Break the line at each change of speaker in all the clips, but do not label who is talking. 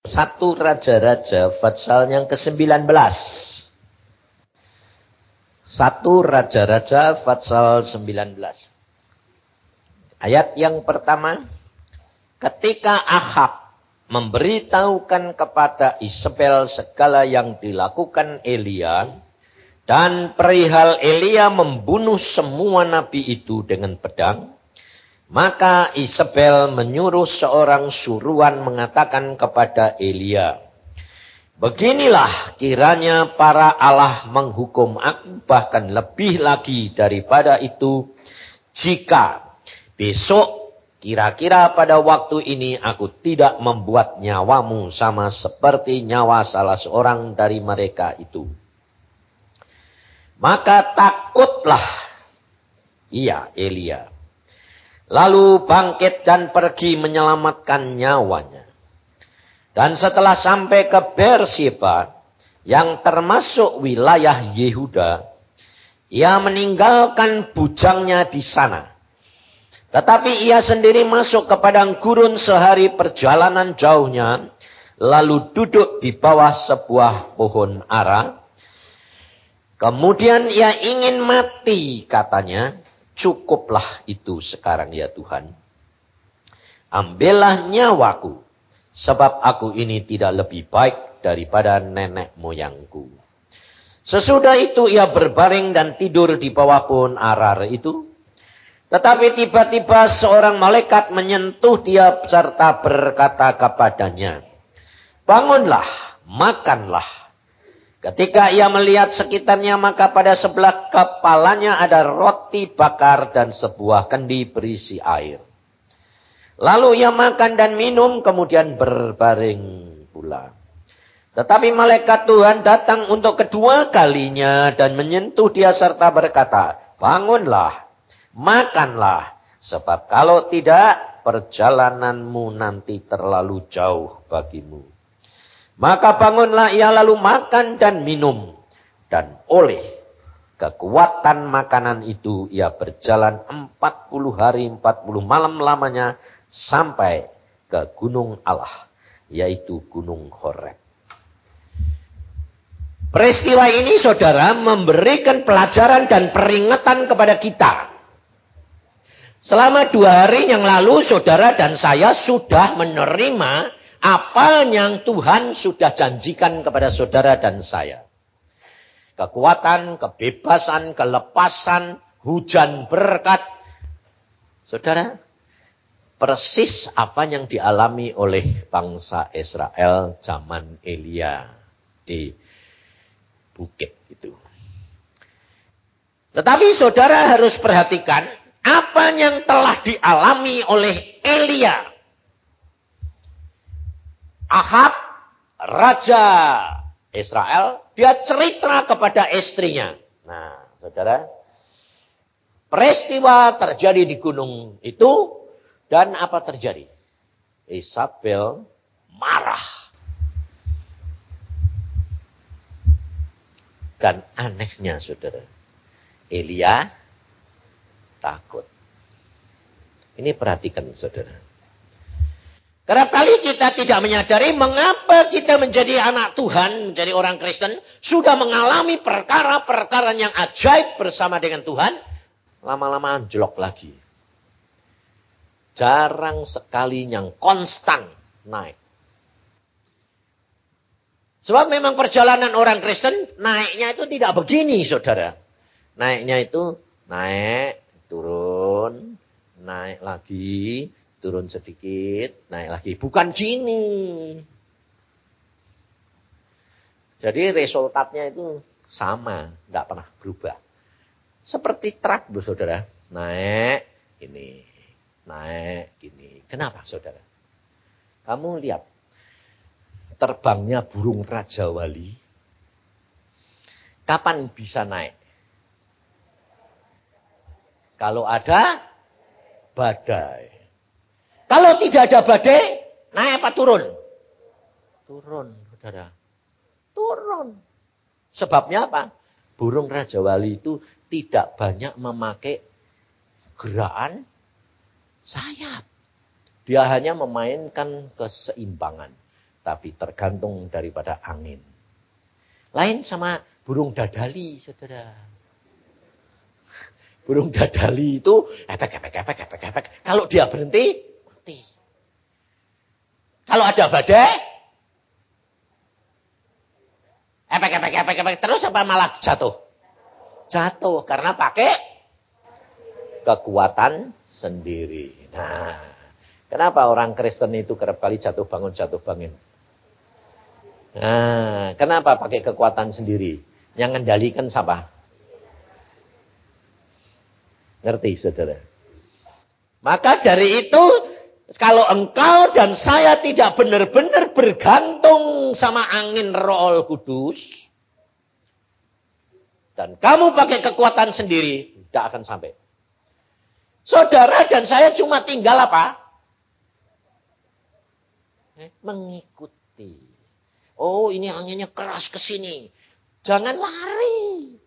1 Raja-Raja pasal yang ke-19. 1 Raja-Raja pasal 19. Ayat yang pertama. Ketika Ahab memberitahukan kepada Isabel segala yang dilakukan Elia, dan perihal Elia membunuh semua nabi itu dengan pedang, maka Isabel menyuruh seorang suruhan mengatakan kepada Elia, beginilah kiranya para Allah menghukum aku, bahkan lebih lagi daripada itu, jika besok kira-kira pada waktu ini aku tidak membuat nyawamu sama seperti nyawa salah seorang dari mereka itu. Maka takutlah Elia. Lalu bangkit dan pergi menyelamatkan nyawanya. Dan setelah sampai ke Beersheba, yang termasuk wilayah Yehuda, ia meninggalkan bujangnya di sana. Tetapi ia sendiri masuk ke padang gurun sehari perjalanan jauhnya, lalu duduk di bawah sebuah pohon ara. Kemudian ia ingin mati, katanya. Cukuplah itu sekarang ya Tuhan. Ambillah nyawaku, sebab aku ini tidak lebih baik daripada nenek moyangku. Sesudah itu ia berbaring dan tidur di bawah pohon arar itu. Tetapi tiba-tiba seorang malaikat menyentuh dia serta berkata kepadanya, bangunlah, makanlah. Ketika ia melihat sekitarnya, maka pada sebelah kepalanya ada roti bakar dan sebuah kendi berisi air. Lalu ia makan dan minum, kemudian berbaring pula. Tetapi malaikat Tuhan datang untuk kedua kalinya dan menyentuh dia serta berkata, bangunlah, makanlah, sebab kalau tidak, perjalananmu nanti terlalu jauh bagimu. Maka bangunlah ia lalu makan dan minum. Dan oleh kekuatan makanan itu ia berjalan 40 hari 40 malam lamanya sampai ke gunung Allah, yaitu gunung Horeb. Peristiwa ini saudara memberikan pelajaran dan peringatan kepada kita. Selama 2 hari yang lalu saudara dan saya sudah menerima apa yang Tuhan sudah janjikan kepada saudara dan saya. Kekuatan, kebebasan, kelepasan, hujan berkat. Saudara, persis apa yang dialami oleh bangsa Israel zaman Elia di bukit itu. Tetapi saudara harus perhatikan apa yang telah dialami oleh Elia. Ahab, raja Israel, dia cerita kepada istrinya. Nah, saudara, peristiwa terjadi di gunung itu, dan apa terjadi? Isabel marah. Dan anehnya, saudara, Elia takut. Ini perhatikan, saudara. Kerap kali kita tidak menyadari mengapa kita menjadi anak Tuhan, menjadi orang Kristen, sudah mengalami perkara-perkara yang ajaib bersama dengan Tuhan, lama-lama anjlok lagi. Jarang sekali yang konstan naik. Sebab memang perjalanan orang Kristen, naiknya itu tidak begini, saudara. Naiknya itu naik, turun, naik lagi, turun sedikit, naik lagi. Bukan gini. Jadi resultatnya itu sama, tidak pernah berubah. Seperti truk, saudara. Naik, ini. Naik, gini. Kenapa, saudara? Kamu lihat. Terbangnya burung Raja Wali. Kapan bisa naik? Kalau ada badai. Kalau tidak ada badai, naik apa turun? Turun, saudara. Turun. Sebabnya apa? Burung Raja Wali itu tidak banyak memakai gerakan sayap. Dia hanya memainkan keseimbangan. tapi tergantung daripada angin. Lain sama burung dadali, saudara. Burung dadali itu epek. Kalau dia berhenti, mati. Kalau ada badai, epek. Terus apa malah jatuh? Jatuh karena pakai kekuatan sendiri. Nah, kenapa orang Kristen itu kerap kali jatuh bangun? Nah, kenapa pakai kekuatan sendiri? Yang ngendalikan siapa? Ngerti, saudara? Maka dari itu, kalau engkau dan saya tidak benar-benar bergantung sama angin Roh Kudus, dan kamu pakai kekuatan sendiri, tidak akan sampai. Saudara dan saya cuma tinggal apa? Mengikuti. Oh, ini anginnya keras ke sini. Jangan lari.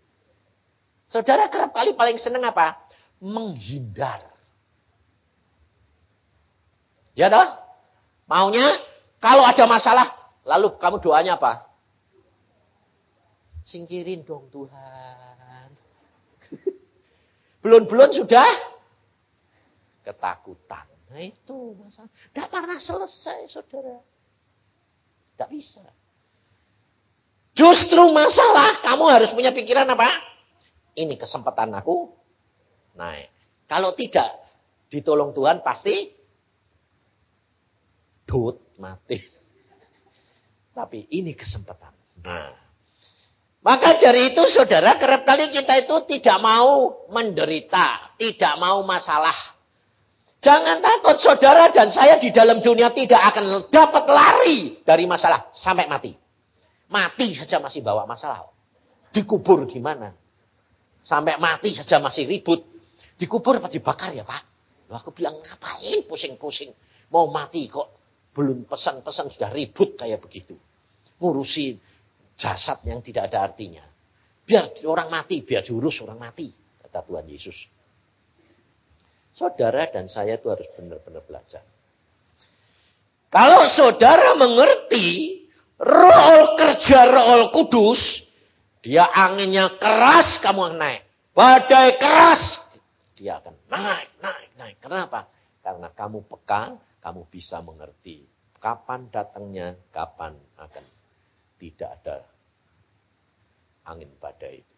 Saudara kerap kali paling senang apa? Menghindar. Ya toh? Maunya kalau ada masalah, lalu kamu doanya apa? Singkirin dong Tuhan. Belum sudah ketakutan. Nah itu masalah. Tidak pernah selesai, saudara. Tidak bisa. Justru masalah kamu harus punya pikiran apa? Ini kesempatan aku naik. Kalau tidak ditolong Tuhan pasti mati. Tapi ini kesempatan. Nah, maka dari itu saudara, kerap kali kita itu tidak mau menderita, tidak mau masalah. Jangan takut saudara dan saya di dalam dunia tidak akan dapat lari dari masalah sampai mati. Mati saja masih bawa masalah. Dikubur gimana? Sampai mati saja masih ribut. Dikubur apa dibakar ya Pak? Loh, aku bilang ngapain pusing-pusing. Mau mati kok belum pesan-pesan sudah ribut kayak begitu. Ngurusi jasad yang tidak ada artinya. Biar orang mati, biar diurus orang mati. Kata Tuhan Yesus. Saudara dan saya itu harus benar-benar belajar. Kalau saudara mengerti kerja Roh Kudus, dia anginnya keras, kamu naik. Badai keras, dia akan naik. Kenapa? Karena kamu peka, kamu bisa mengerti. Kapan datangnya, kapan akan tidak ada angin badai itu.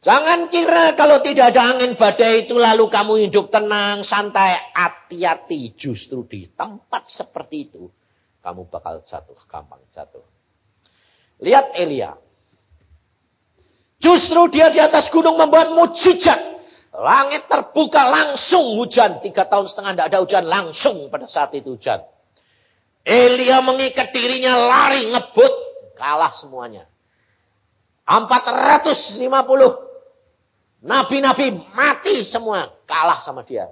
Jangan kira kalau tidak ada angin badai itu lalu kamu hidup tenang, santai, hati-hati. Justru di tempat seperti itu, kamu bakal jatuh, gampang jatuh. Lihat Elia. Justru dia di atas gunung membuat mukjizat. Langit terbuka langsung hujan. 3,5 tahun tidak ada hujan. Langsung pada saat itu hujan. Elia mengikat dirinya lari ngebut. Kalah semuanya. 450 nabi-nabi mati semua. Kalah sama dia.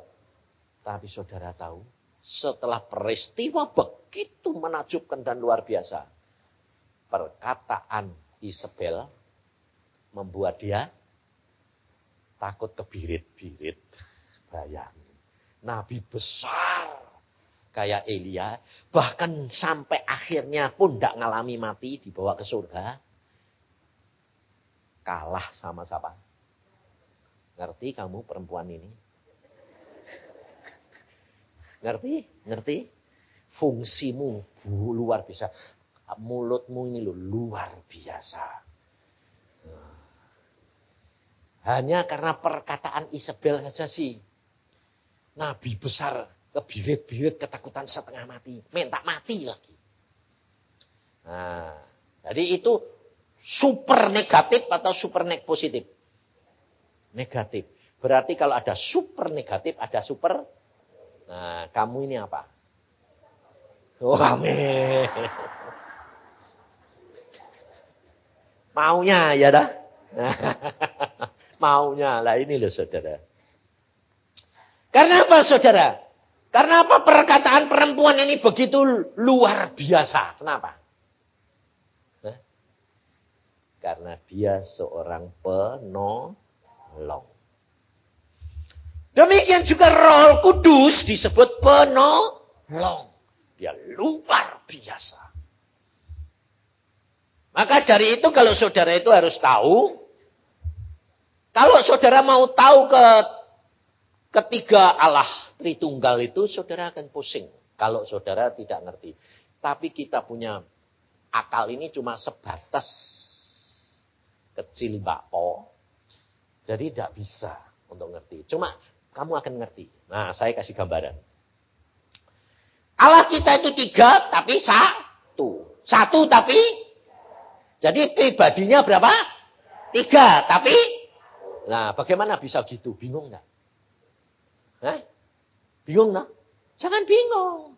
Tapi saudara tahu. Setelah peristiwa begitu menakjubkan dan luar biasa. Perkataan Isabel membuat dia takut kebirit-birit. Bayangin. Nabi besar. Kayak Elia. Bahkan sampai akhirnya pun tidak ngalami mati. Dibawa ke surga. Kalah sama siapa? Ngerti kamu perempuan ini? Ngerti? Fungsimu luar biasa. Mulutmu ini luar biasa. Hanya karena perkataan Isabel saja sih. Nabi besar, kebirit-birit, ketakutan setengah mati. Minta mati lagi. Nah, jadi itu super negatif atau super positif? Negatif. Berarti kalau ada super negatif, ada super. Nah, kamu ini apa? Oh, amin. Maunya ya dah. Maunya lah ini loh saudara. Karena apa saudara? Karena apa perkataan perempuan ini begitu luar biasa? Kenapa? Karena dia seorang penolong. Demikian juga Roh Kudus disebut penolong. Dia luar biasa. Maka dari itu kalau saudara itu harus tahu. Kalau saudara mau tahu ketiga Allah Tritunggal itu, saudara akan pusing. Kalau saudara tidak ngerti. Tapi kita punya akal ini cuma sebatas kecil bakpo. Jadi tidak bisa untuk ngerti. Cuma kamu akan ngerti. Nah, saya kasih gambaran. Allah kita itu 3 tapi 1. 1 tapi. Jadi pribadinya berapa? 3 tapi. Nah, bagaimana bisa gitu? Bingung enggak? Bingung enggak? Jangan bingung.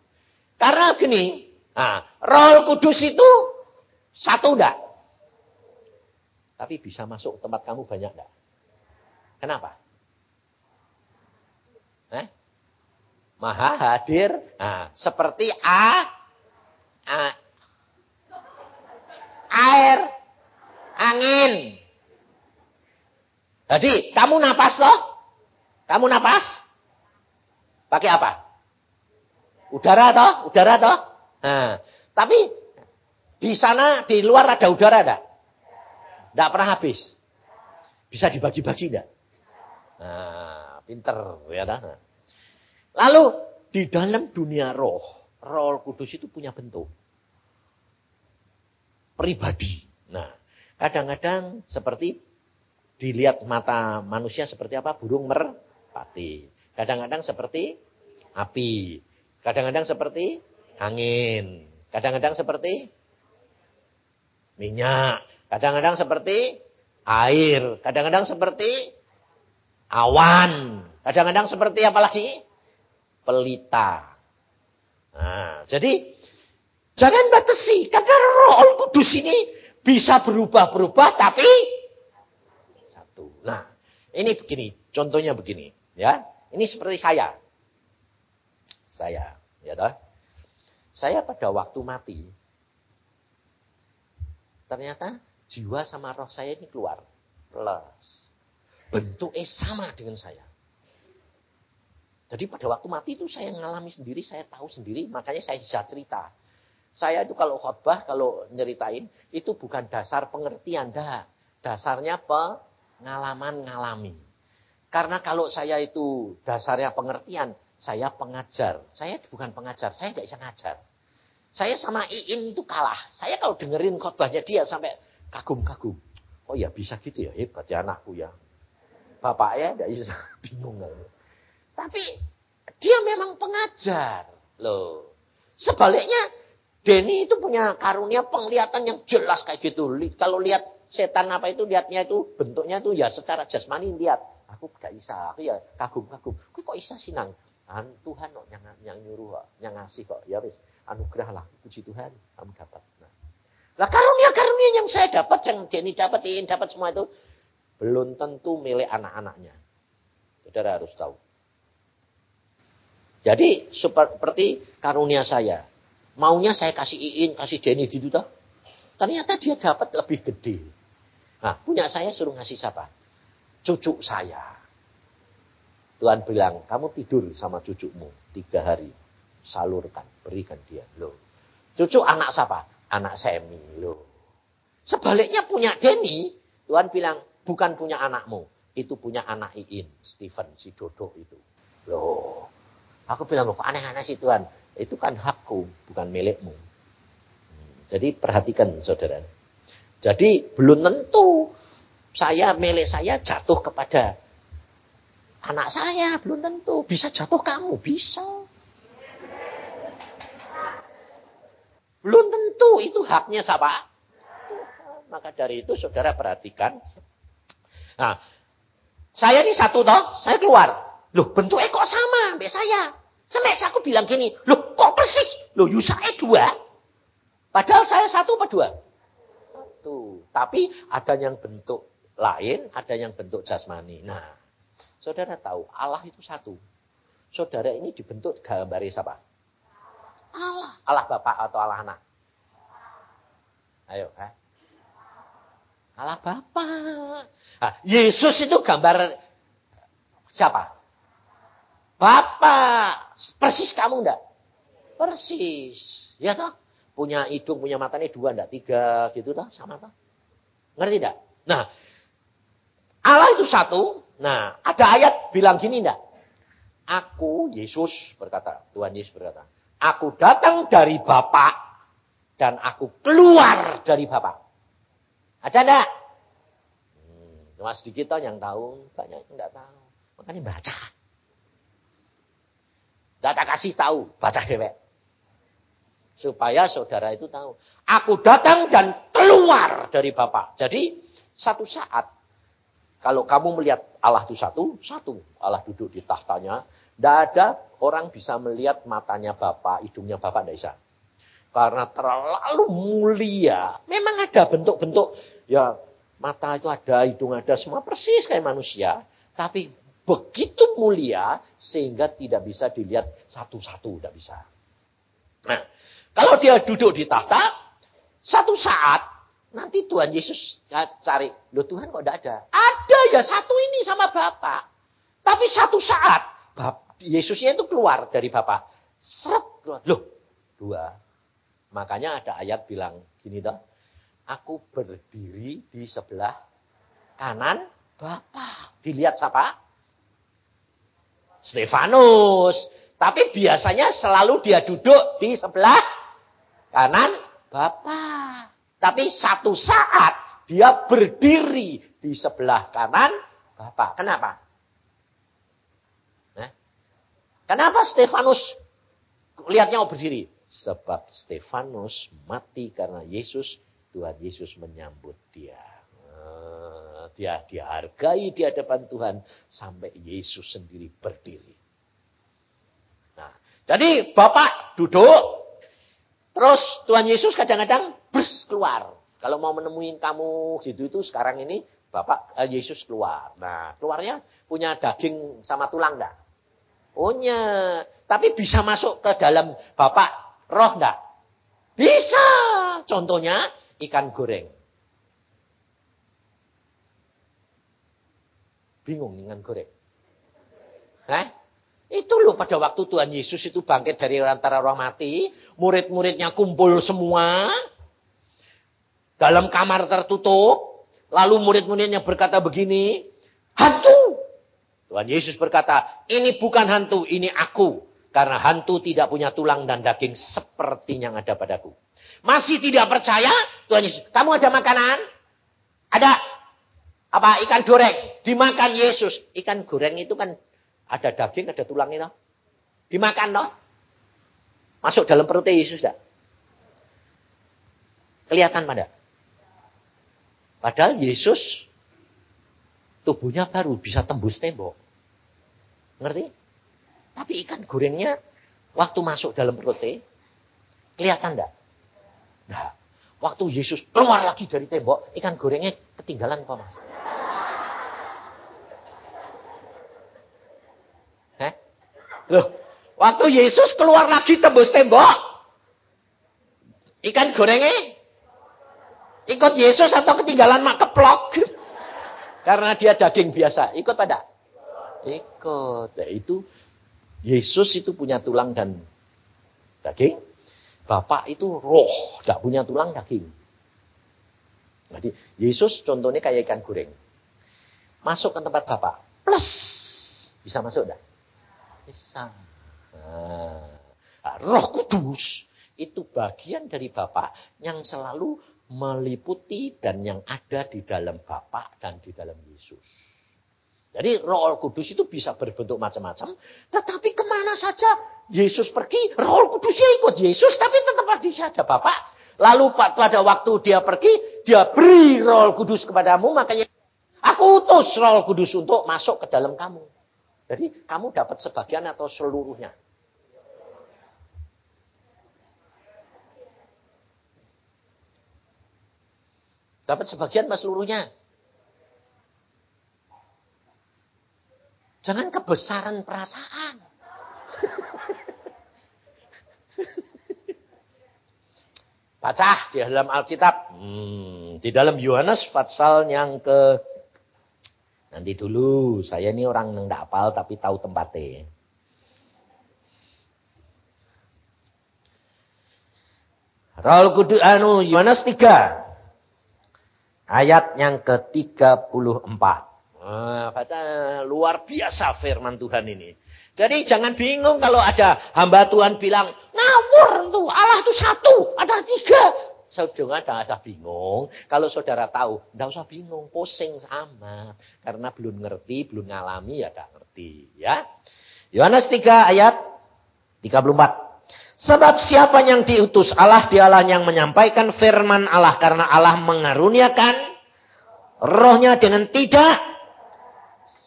Karena gini, Roh Kudus itu 1 enggak? Tapi bisa masuk tempat kamu banyak enggak? Kenapa? Maha hadir. Seperti air, angin. Jadi, kamu napas toh? Kamu napas? Pakai apa? Udara toh? Udara toh? Tapi di sana, di luar ada udara enggak? Enggak pernah habis. Bisa dibagi-bagi enggak? Pinter ya dah. Lalu di dalam dunia roh, Roh Kudus itu punya bentuk pribadi. Nah, kadang-kadang seperti dilihat mata manusia seperti apa? Burung merpati. Kadang-kadang seperti api. Kadang-kadang seperti angin. Kadang-kadang seperti minyak. Kadang-kadang seperti air. Kadang-kadang seperti awan. Kadang-kadang seperti apa lagi? Pelita. Nah, jadi jangan batasi. Karena Roh Kudus ini bisa berubah-berubah tapi satu. Nah, ini begini. Contohnya begini. Ya, ini seperti saya. Ya toh? Saya pada waktu mati, ternyata jiwa sama roh saya ini keluar. Plus. Bentuknya sama dengan saya. Jadi pada waktu mati itu saya ngalami sendiri, saya tahu sendiri, makanya saya bisa cerita. Saya itu kalau khotbah, kalau nyeritain, itu bukan dasar pengertian, dah. Dasarnya pengalaman ngalami. Karena kalau saya itu dasarnya pengertian, saya pengajar. Saya bukan pengajar, saya nggak bisa ngajar. Saya sama Iin itu kalah. Saya kalau dengerin khotbahnya dia sampai kagum-kagum. Oh ya bisa gitu ya, hebat ya anakku ya. Bapaknya nggak bisa, bingung kan. Tapi dia memang pengajar. Loh. Sebaliknya Denny itu punya karunia penglihatan yang jelas kayak gitu. Kalau lihat setan apa itu, lihatnya itu bentuknya itu ya secara jasmani lihat. Aku gak bisa, aku ya kagum-kagum. Aku kok bisa sih nang? Tuhan kok yang nyuruh kok, yang ngasih kok. Ya wis, anugerah lah, puji Tuhan, kamu dapat. Nah karunia-karunia yang saya dapat, yang Denny dapat, Iin dapat semua itu belum tentu milik anak-anaknya. Saudara harus tahu. Jadi seperti karunia saya. Maunya saya kasih Iin, kasih Denny gitu toh. Ternyata dia dapat lebih gede. Nah, punya saya suruh ngasih siapa? Cucu saya. Tuhan bilang, kamu tidur sama cucumu 3 hari. Salurkan, berikan dia. Loh. Cucu anak siapa? Anak Semi. Loh. Sebaliknya punya Denny, Tuhan bilang, bukan punya anakmu. Itu punya anak Iin, Stephen, si Dodo itu. Loh. Aku bilang, kok aneh-aneh sih Tuhan. Itu kan hakku, bukan milikmu. Jadi perhatikan saudara. Jadi belum tentu milik saya jatuh kepada anak saya. Belum tentu. Bisa jatuh kamu, bisa. Belum tentu itu haknya siapa? Tuhan. Maka dari itu saudara perhatikan. Nah, saya ini 1 toh, saya keluar. Loh, bentuknya kok sama sampai saya. Sampai aku bilang gini, loh kok persis? Loh, saya 2. Padahal saya 1 apa 2? 1. Tapi ada yang bentuk lain, ada yang bentuk jasmani. Nah, saudara tahu Allah itu 1. Saudara ini dibentuk gambarnya siapa? Allah. Allah Bapa atau Allah Anak? Ayo, Allah Bapa. Nah, Yesus itu gambar siapa? Bapa. Persis kamu enggak? Persis. Ya toh? punya hidung, punya mata ini 2, enggak 3 gitu toh, sama toh. Ngerti enggak? Nah, Allah itu satu. Nah, ada ayat bilang gini enggak? Aku, Yesus berkata, Tuhan Yesus berkata, aku datang dari Bapa dan aku keluar dari Bapa. Ada enggak? Cuma sedikit toh yang tahu, banyak yang enggak tahu. Makanya baca. Enggak tak kasih tahu, baca dewek. Supaya saudara itu tahu. Aku datang dan keluar dari Bapa. Jadi satu saat, kalau kamu melihat Allah itu satu. Allah duduk di tahtanya. Tidak ada orang bisa melihat matanya Bapa, hidungnya Bapa, tidak bisa. Karena terlalu mulia. Memang ada bentuk-bentuk. Ya, mata itu ada, hidung ada, semua persis kayak manusia. Tapi begitu mulia sehingga tidak bisa dilihat satu-satu. Tidak bisa. Nah, kalau dia duduk di tahta, satu saat, nanti Tuhan Yesus cari. Loh Tuhan kok tidak ada? Ada ya satu ini sama Bapa. Tapi satu saat, Yesusnya itu keluar dari Bapa. Seret keluar. Loh, 2. Makanya ada ayat bilang gini toh. Aku berdiri di sebelah kanan Bapa. Dilihat siapa? Stefanus. Tapi biasanya selalu dia duduk di sebelah kanan Bapa. Tapi satu saat dia berdiri di sebelah kanan Bapa. Kenapa? Nah, kenapa Stefanus lihatnya mau berdiri? Sebab Stefanus mati karena Tuhan Yesus menyambut dia. Dia dihargai di hadapan Tuhan sampai Yesus sendiri berdiri. Nah, jadi Bapak duduk, terus Tuhan Yesus kadang-kadang keluar. Kalau mau menemuin kamu gitu itu sekarang ini Bapak Yesus keluar. Nah, keluarnya punya daging sama tulang enggak? Punya. Tapi bisa masuk ke dalam Bapak roh enggak? Bisa. Contohnya ikan goreng. Bingung ikan goreng. Itu loh pada waktu Tuhan Yesus itu bangkit dari antara orang mati. Murid-muridnya kumpul semua. Dalam kamar tertutup. Lalu murid-muridnya berkata begini. Hantu. Tuhan Yesus berkata. Ini bukan hantu, ini aku. Karena hantu tidak punya tulang dan daging seperti yang ada padaku. Masih tidak percaya? Tuhan Yesus. Kamu ada makanan? Ada. Apa? Ikan goreng. Dimakan Yesus. Ikan goreng itu kan ada daging, ada tulang itu. Dimakan toh. Masuk dalam perutnya Yesus enggak? Kelihatan pada. Padahal Yesus tubuhnya baru bisa tembus tembok. Ngerti? Tapi ikan gorengnya waktu masuk dalam perutnya kelihatan enggak? Nah, waktu Yesus keluar lagi dari tembok, ikan gorengnya ketinggalan apa Mas? Loh, waktu Yesus keluar lagi tembus tembok, ikan gorengnya ikut Yesus atau ketinggalan mak keplok? Karena dia daging biasa. Ikut pada? Ikut. Nah, itu Yesus itu punya tulang dan daging. Bapak itu roh, tidak punya tulang daging. Jadi Yesus contohnya kayak ikan goreng. Masuk ke tempat Bapak. Plus. Bisa masuk enggak? Bisa. Nah, Roh Kudus itu bagian dari Bapa yang selalu meliputi dan yang ada di dalam Bapa dan di dalam Yesus. Jadi Roh Kudus itu bisa berbentuk macam-macam, tetapi kemana saja Yesus pergi, Roh Kudusnya ikut Yesus, tapi tetap di sana ada Bapa. Lalu pada waktu dia pergi, dia beri Roh Kudus kepadamu, makanya aku utus Roh Kudus untuk masuk ke dalam kamu. Jadi kamu dapat sebagian atau seluruhnya? Dapat sebagian atau seluruhnya? Jangan kebesaran perasaan. Baca di dalam Alkitab. Di dalam Yohanes pasal yang ke... Nanti dulu, saya ini orang yang tidak hafal tapi tahu tempatnya. Roh Kudus Yohanes 3 ayat yang ke-34. Baca luar biasa firman Tuhan ini. Jadi jangan bingung kalau ada hamba Tuhan bilang, ngawur tuh, Allah itu satu, ada 3. Saudara jangan usah bingung. Kalau saudara tahu, enggak usah bingung, pusing sama. Karena belum ngerti, belum ngalami, ya enggak ngerti. Ya. Yohanes 3 ayat 34. Sebab siapa yang diutus Allah, dialah yang menyampaikan firman Allah. Karena Allah mengaruniakan rohnya dengan tidak.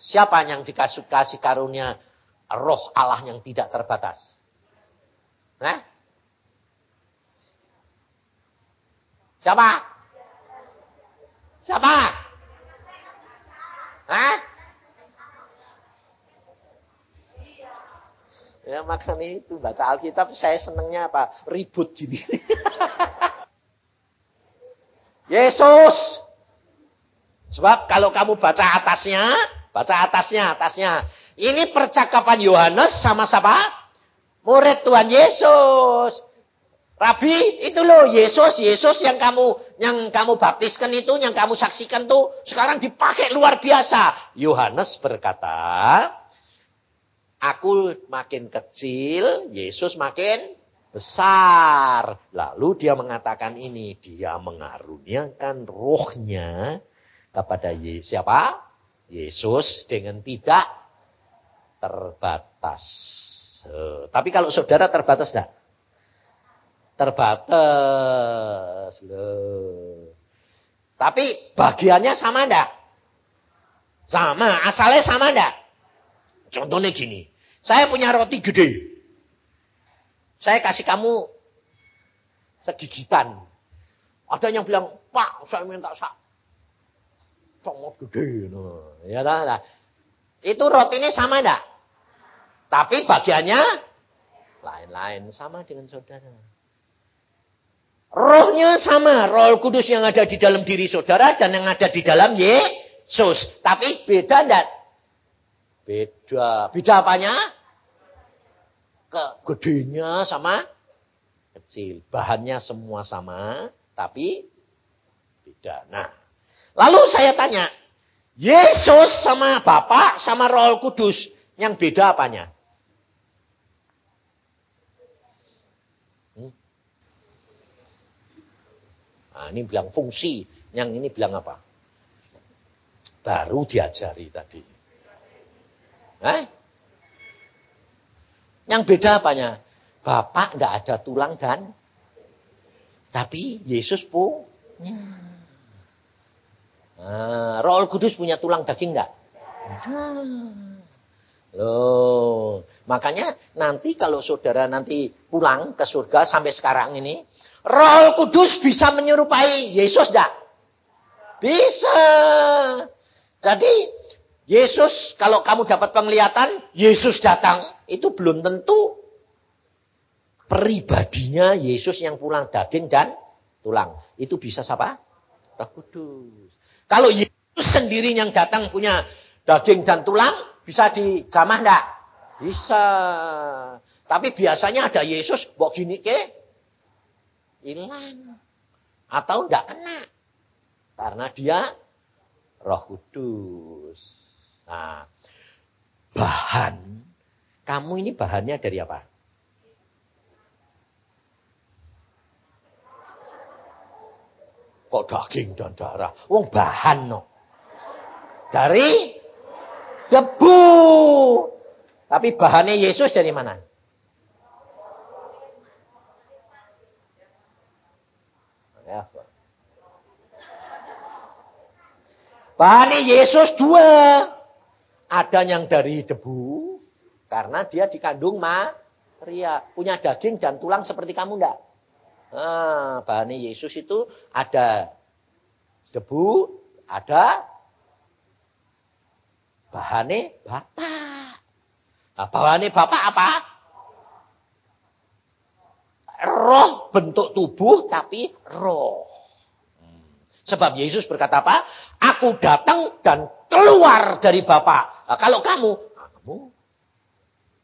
Siapa yang dikasih karunia roh Allah yang tidak terbatas? Nah? Siapa? Siapa? Hah? Ya maksudnya itu baca Alkitab saya senengnya apa? Ribut gini. Yesus. Sebab kalau kamu baca atasnya. Ini percakapan Yohanes sama siapa? Murid Tuhan Yesus. Rabi, itu loh Yesus yang kamu baptiskan itu, yang kamu saksikan tuh sekarang dipakai luar biasa. Yohanes berkata, aku makin kecil, Yesus makin besar. Lalu dia mengatakan ini, dia mengaruniakan rohnya kepada siapa? Yesus dengan tidak terbatas. Tapi kalau saudara terbatas enggak? Terbatas loh. Tapi bagiannya sama enggak? Sama, asalnya sama enggak? Contohnya gini, saya punya roti gede. Saya kasih kamu segigitan. Ada yang bilang, Pak, saya minta sangat gede. Nah, ya nah. Itu rotinya sama enggak? Tapi bagiannya lain-lain, sama dengan saudara. Rohnya sama, Roh Kudus yang ada di dalam diri saudara dan yang ada di dalam Yesus. Tapi beda enggak? Beda. Beda apanya? Gedenya sama kecil. Bahannya semua sama, tapi beda. Nah, lalu saya tanya, Yesus sama Bapa sama Roh Kudus, yang beda apanya? Nah, ini bilang fungsi, yang ini bilang apa? Baru diajari tadi. Yang beda apanya? Bapak enggak ada tulang dan tapi Yesus punya. Nah, Roh Kudus punya tulang daging enggak? Loh, makanya nanti kalau saudara nanti pulang ke surga sampai sekarang ini, Roh Kudus bisa menyerupai Yesus enggak? Bisa. Jadi Yesus, kalau kamu dapat penglihatan, Yesus datang, itu belum tentu pribadinya Yesus yang pulang daging dan tulang. Itu bisa siapa? Roh Kudus. Kalau Yesus sendiri yang datang punya daging dan tulang, bisa dijamah enggak? Bisa. Tapi biasanya ada Yesus, bawa gini ke, hilang. Atau enggak kena. Karena dia Roh Kudus. Nah, bahan. Kamu ini bahannya dari apa? Kok daging dan darah? Wong bahan no. Dari debu. Tapi bahannya Yesus dari mana? Ya. Bahannya Yesus 2. Ada yang dari debu. Karena dia dikandung Maria. Punya daging dan tulang seperti kamu enggak? Nah, bahannya Yesus itu ada debu. Ada bahannya Bapak. Nah, bahannya Bapak apa? Roh, bentuk tubuh tapi roh. Sebab Yesus berkata apa? Aku datang dan keluar dari Bapa. Nah, kalau kamu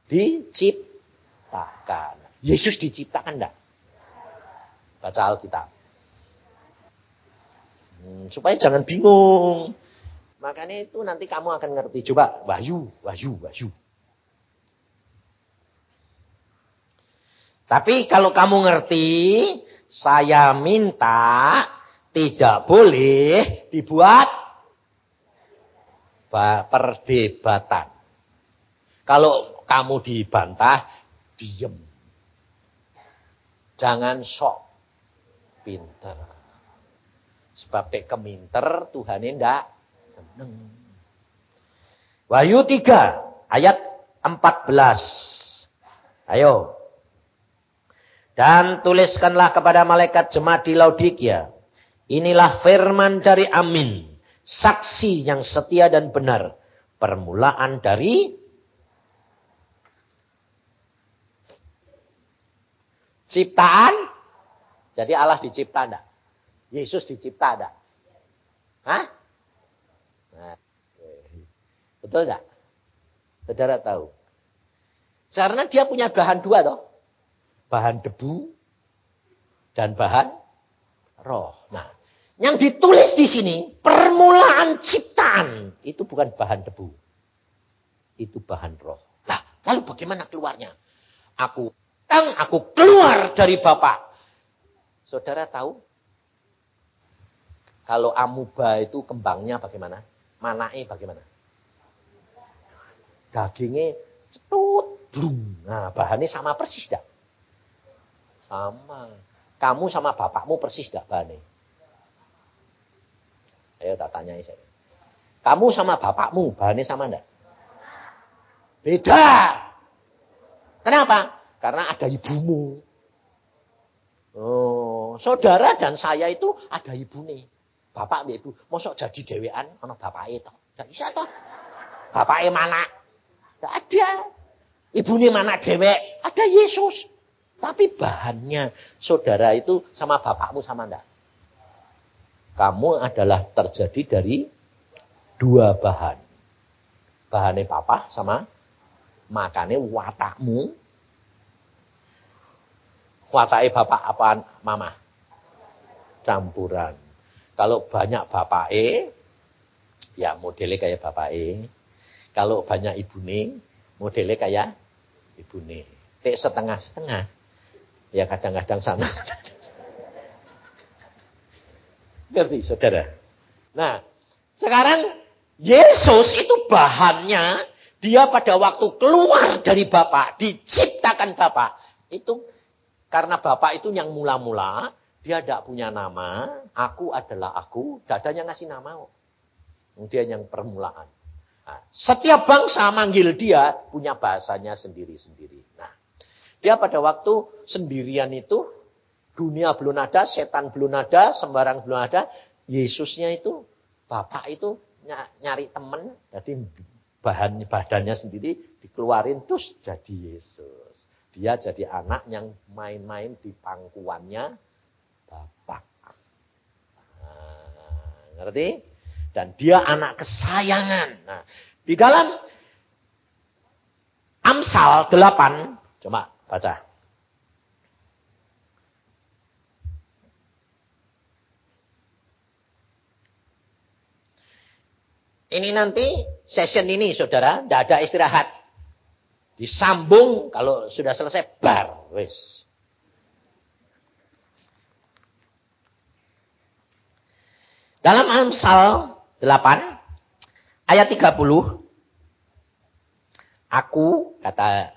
diciptakan. Yesus diciptakan enggak? Baca Alkitab. Supaya jangan bingung. Makanya itu nanti kamu akan ngerti. Coba Wahyu. Tapi kalau kamu ngerti, saya minta tidak boleh dibuat perdebatan. Kalau kamu dibantah, diem. Jangan sok pinter. Sebab keminter Tuhan ndak seneng. Wahyu 3 ayat 14. Ayo. Dan tuliskanlah kepada malaikat jemaat di Laodikia. Inilah firman dari Amin. Saksi yang setia dan benar. Permulaan dari ciptaan. Jadi Allah dicipta enggak? Yesus dicipta enggak? Hah? Nah, betul enggak? Saudara tahu. Karena dia punya bahan dua toh. Bahan debu dan bahan roh. Nah, yang ditulis di sini permulaan ciptaan itu bukan bahan debu. Itu bahan roh. Nah, lalu bagaimana keluarnya? Aku keluar dari Bapa. Saudara tahu? Kalau amuba itu kembangnya bagaimana? Manake bagaimana? Dagingnya cetut, blum. Nah, bahannya sama persis dah. Sama. Kamu sama bapakmu persis dah bahannya. Ayo tak tanyai saya. Kamu sama bapakmu bahannya sama enggak? Beda. Kenapa? Karena ada ibumu. Oh, saudara dan saya itu ada ibune. Bapak ibu, mosok jadi dewean ana bapake to. Enggak bisa toh. Bapake mana? Enggak ada. Ibune mana dewek? Ada Yesus. Tapi bahannya saudara itu sama bapakmu sama enggak? Kamu adalah terjadi dari dua bahan. Bahannya papa sama makanya watakmu. Watake bapak apaan mama? Campuran. Kalau banyak bapake, ya modelnya kayak bapake. Kalau banyak ibune, modelnya kayak ibune. Tek setengah-setengah. Ya kadang-kadang sana. Ngerti saudara? Nah, sekarang Yesus itu bahannya, dia pada waktu keluar dari Bapa, diciptakan Bapa. Itu karena Bapa itu yang mula-mula, dia tidak punya nama, aku adalah aku, tidak ada yang ngasih nama. Dia yang permulaan. Nah, setiap bangsa manggil dia punya bahasanya sendiri-sendiri. Nah, dia pada waktu sendirian itu, dunia belum ada, setan belum ada, sembarang belum ada. Yesusnya itu, Bapak itu nyari teman, jadi badannya sendiri dikeluarin terus jadi Yesus. Dia jadi anak yang main-main di pangkuannya Bapak. Nah, ngerti? Dan dia anak kesayangan. Nah, di dalam Amsal 8, coba baca. Ini nanti session ini saudara, tidak ada istirahat. Disambung kalau sudah selesai bar, wis. Dalam Amsal 8 ayat 30, aku kata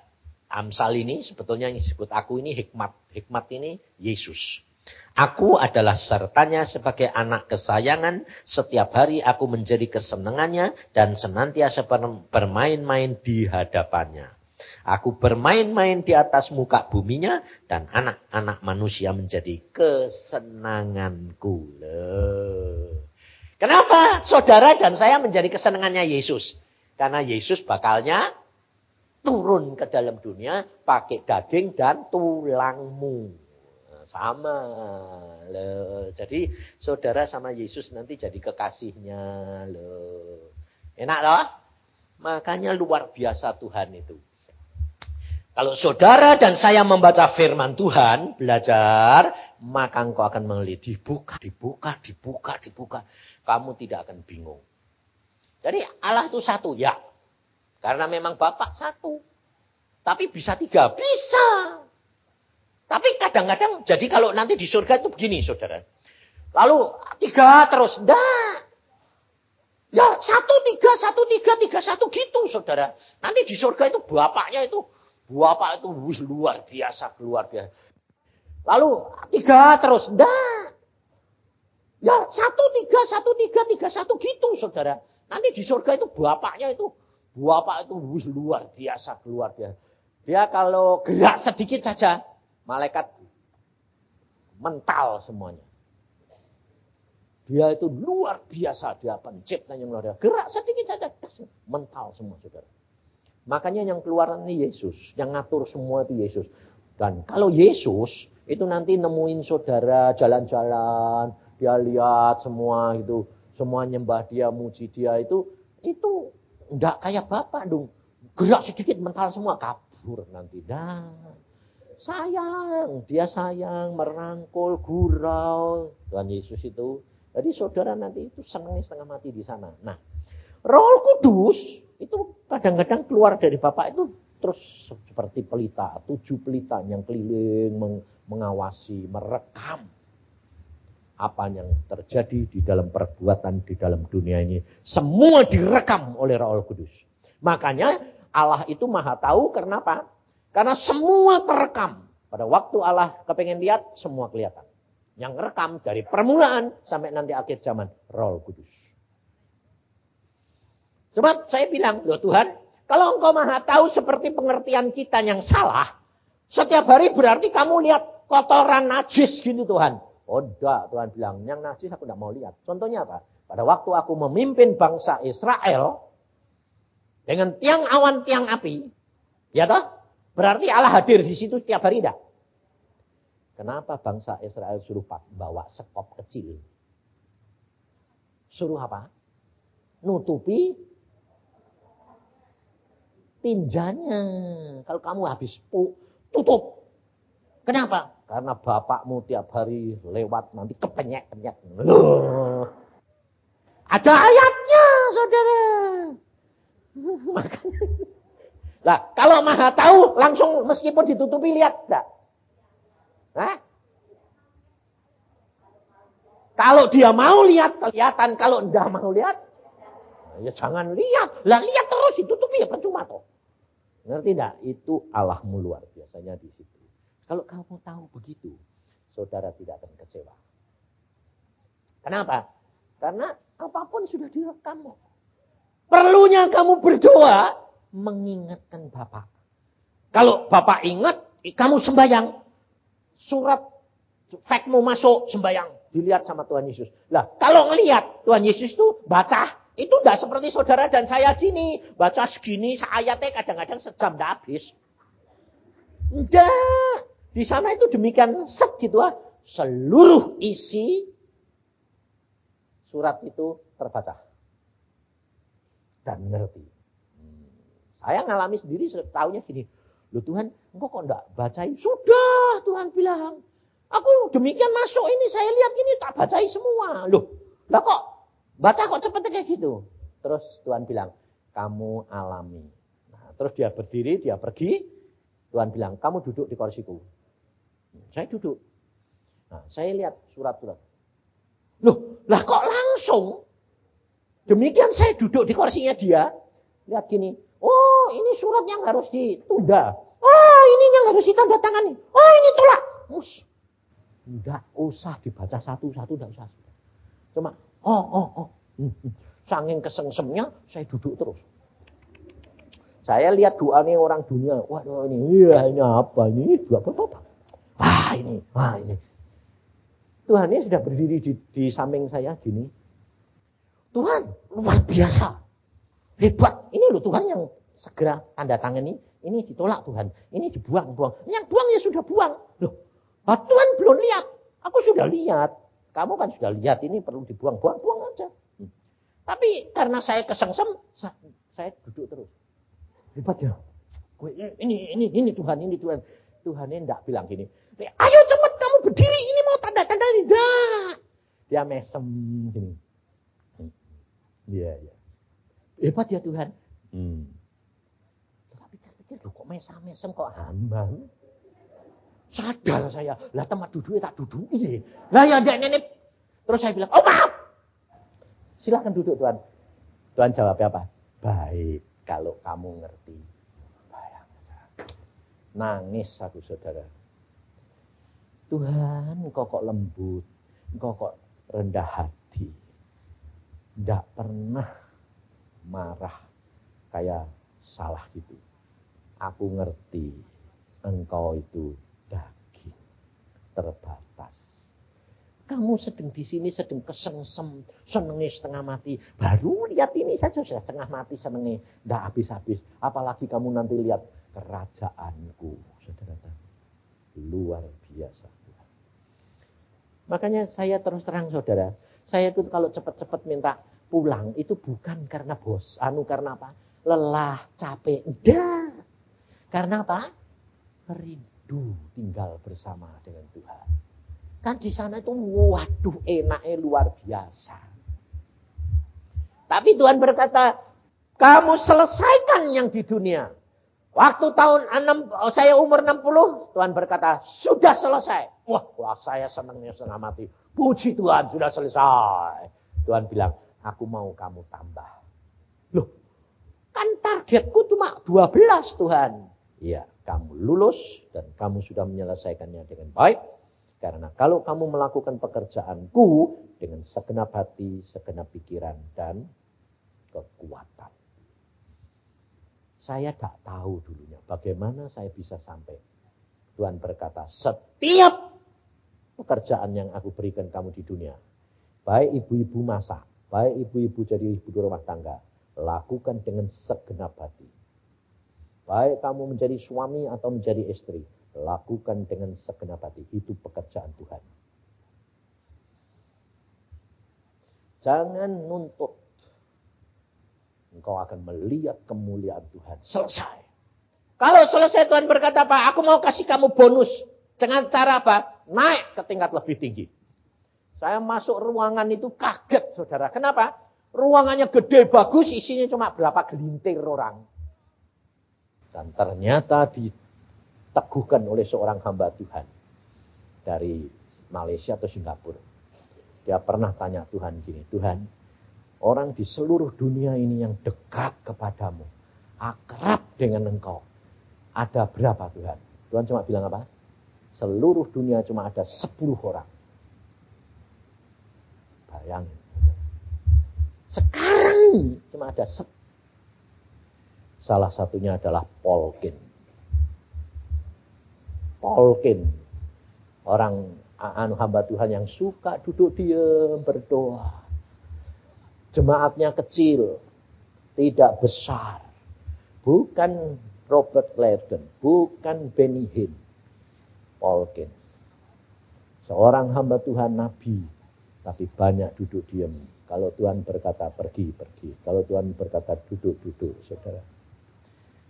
Amsal ini sebetulnya yang disebut aku ini hikmat. Hikmat ini Yesus. Aku adalah sertanya sebagai anak kesayangan. Setiap hari aku menjadi kesenangannya dan senantiasa bermain-main di hadapannya. Aku bermain-main di atas muka buminya dan anak-anak manusia menjadi kesenanganku. Kenapa saudara dan saya menjadi kesenangannya Yesus? Karena Yesus bakalnya turun ke dalam dunia pakai daging dan tulangmu. Sama. Jadi saudara sama Yesus nanti jadi kekasihnya. Enak loh? Makanya luar biasa Tuhan itu. Kalau saudara dan saya membaca firman Tuhan, belajar, maka engkau akan melihat dibuka. Kamu tidak akan bingung. Jadi Allah itu satu, ya. Karena memang Bapa satu. Tapi bisa tiga, bisa. Tapi kadang-kadang, jadi kalau nanti di surga itu begini, saudara. Lalu tiga terus, enggak. Ya, satu, tiga, satu gitu, saudara. Nanti di surga itu Bapak itu luar biasa. Lalu tiga terus, enggak. Ya, satu, tiga, satu gitu, saudara. Nanti di surga itu Bapak itu luar biasa. Dia kalau gerak sedikit saja, malaikat mental semuanya. Dia itu luar biasa, dia penciptanya luar biasa. Gerak sedikit saja, mental semua, saudara. Makanya yang keluar ini Yesus, yang ngatur semua itu Yesus. Dan kalau Yesus itu nanti nemuin saudara jalan-jalan, dia lihat semua itu, semua nyembah dia, muji dia itu enggak kayak Bapak dong. Gerak sedikit mental semua, kabur nanti. Dah. Sayang, dia sayang, merangkul, gurau. Tuhan Yesus itu. Jadi saudara nanti itu senang setengah mati di sana. Nah, Roh Kudus itu kadang-kadang keluar dari Bapak itu terus seperti pelita, 7 pelita yang keliling mengawasi, merekam apa yang terjadi di dalam perbuatan di dalam dunia ini. Semua direkam oleh Roh Kudus. Makanya Allah itu maha tahu, kenapa? Karena semua terekam. Pada waktu Allah kepengen lihat, semua kelihatan. Yang rekam dari permulaan sampai nanti akhir zaman, Roh Kudus. Sebab saya bilang, loh Tuhan, kalau engkau maha tahu seperti pengertian kita yang salah, setiap hari berarti kamu lihat kotoran najis gitu Tuhan. Oh enggak, Tuhan bilang, yang najis aku enggak mau lihat. Contohnya apa? Pada waktu aku memimpin bangsa Israel, dengan tiang awan, tiang api, ya toh? Berarti Allah hadir di situ setiap hari enggak? Kenapa bangsa Israel suruh bawa sekop kecil? Suruh apa? Nutupi tinjanya. Kalau kamu habis tutup. Kenapa? Karena bapakmu tiap hari lewat nanti kepenyek-penyek. Ada ayatnya, saudara. Lah, kalau maha tahu langsung meskipun ditutupi lihat enggak? Hah? Kalau dia mau lihat kelihatan, kalau enggak mau lihat ya jangan lihat. Lah lihat terus ditutupi ya percuma toh. Ngerti enggak? Itu Allahmu luar biasanya di situ. Kalau kamu tahu begitu, saudara tidak akan kecewa. Kenapa? Karena apapun sudah direkam. Perlunya kamu berdoa, mengingatkan Bapak. Kalau Bapak ingat, kamu sembahyang. Surat fakmu masuk, sembahyang. Dilihat sama Tuhan Yesus. Lah, kalau ngelihat Tuhan Yesus itu baca, itu tidak seperti saudara dan saya gini. Baca segini, ayatnya kadang-kadang sejam tidak habis. Enggak. Di sana itu demikian set gitu ah. Seluruh isi surat itu terbaca. Dan ngerti. Saya ngalami sendiri tahunya gini. Loh Tuhan, engkau kok enggak bacain? Sudah, Tuhan bilang. Aku demikian masuk ini, saya lihat ini tak bacain semua. Loh, lah kok baca kok cepet kayak gitu? Terus Tuhan bilang, kamu alami. Nah, terus dia berdiri, dia pergi. Tuhan bilang, kamu duduk di kursiku. Saya duduk. Nah, saya lihat surat-surat. Loh, lah kok langsung? Demikian saya duduk di kursinya dia. Lihat gini. Oh, ini surat yang harus ditunda. Oh, ini yang harus ditandatangani. Oh, ini tolak. Enggak usah dibaca satu-satu, enggak usah. Cuma, Saking kesengsemnya, saya duduk terus. Saya lihat doa nih orang dunia. Waduh ini apa? Ini doa apa? Ini. Tuhan ini sudah berdiri di samping saya gini. Tuhan, luar biasa. Hebat. Ini loh Tuhan yang segera tanda tangan ini ditolak Tuhan. Ini dibuang. Yang buang ya sudah buang. Loh, Tuhan belum lihat. Aku sudah lihat. Kamu kan sudah lihat ini perlu dibuang. Buang aja. Tapi karena saya kesengsem, saya duduk terus. Hebat ya. Ini Tuhan. Tuhan ini enggak bilang gini. Ayo cepat kamu
berdiri, ini mau tanda-tanda tidak. Dia mesem gini. Iya. Hebat ya Tuhan. Tapi pikir kok mesem kok hamba. Sadar saya, lah tempat duduknya tak duduk. Lah ya ada nenek. Terus saya bilang, oh maaf. Silakan duduk Tuhan. Tuhan jawab apa? Baik, kalau kamu ngerti. Nangis aku saudara. Tuhan, engkau kok lembut, engkau kok rendah hati. Tidak pernah marah kayak salah gitu. Aku ngerti engkau itu daging terbatas. Kamu sedang di sini sedang kesengsem, senengnya setengah mati. Baru lihat ini saja sudah setengah mati senengnya, tidak habis-habis. Apalagi kamu nanti lihat kerajaanku, saudara. Luar biasa. Makanya saya terus terang saudara, saya itu kalau cepat-cepat minta pulang itu bukan karena karena apa? Lelah, capek, enggak. Karena apa? Rindu tinggal bersama dengan Tuhan. Kan di sana itu waduh enaknya luar biasa. Tapi Tuhan berkata, kamu selesaikan yang di dunia. Waktu saya umur 60, Tuhan berkata, sudah selesai. Wah saya senangnya setengah mati. Puji Tuhan, sudah selesai. Tuhan bilang, aku mau kamu tambah. Loh, kan targetku cuma 12 Tuhan. Iya, kamu lulus dan kamu sudah menyelesaikannya dengan baik. Karena kalau kamu melakukan pekerjaanku dengan segenap hati, segenap pikiran, dan kekuatan. Saya tak tahu dulunya bagaimana saya bisa sampai. Tuhan berkata, setiap pekerjaan yang aku berikan kamu di dunia, baik ibu-ibu masak, baik ibu-ibu jadi ibu rumah tangga, lakukan dengan segenap hati. Baik kamu menjadi suami atau menjadi istri, lakukan dengan segenap hati. Itu pekerjaan Tuhan. Jangan nuntut. Engkau akan melihat kemuliaan Tuhan. Selesai. Kalau selesai Tuhan berkata apa? Aku mau kasih kamu bonus. Dengan cara apa? Naik ke tingkat lebih tinggi. Saya masuk ruangan itu kaget saudara. Kenapa? Ruangannya gede, bagus. Isinya cuma berapa gelintir orang. Dan ternyata diteguhkan oleh seorang hamba Tuhan. Dari Malaysia atau Singapura. Dia pernah tanya Tuhan gini. Tuhan, orang di seluruh dunia ini yang dekat kepadamu, akrab dengan engkau, ada berapa Tuhan? Tuhan cuma bilang apa? Seluruh dunia cuma ada 10 orang. Bayangin. Sekarang cuma ada 10. Salah satunya adalah Polkin. Orang hamba Tuhan yang suka duduk diam berdoa. Jemaatnya kecil, tidak besar. Bukan Robert Gladden, bukan Benny Hinn. Polkin. Seorang hamba Tuhan nabi, tapi banyak duduk diam. Kalau Tuhan berkata pergi, pergi. Kalau Tuhan berkata duduk, duduk, saudara.